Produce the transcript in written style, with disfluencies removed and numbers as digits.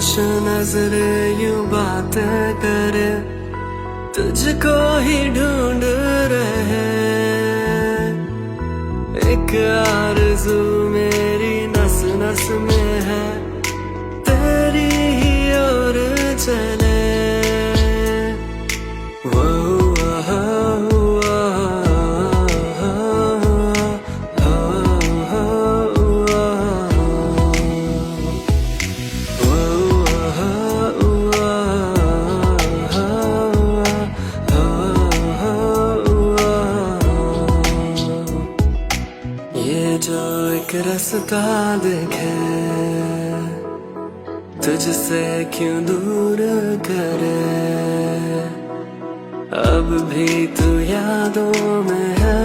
खामोश नजरे यूं बातें करे, तुझको ही ढूंढ रहे। एक आरज़ू मेरी नस नस में है, तेरी ही ओर चले। वो ये जो एक रास्ता दिखे, तुझसे क्यों दूर करे। अब भी तू यादों में है,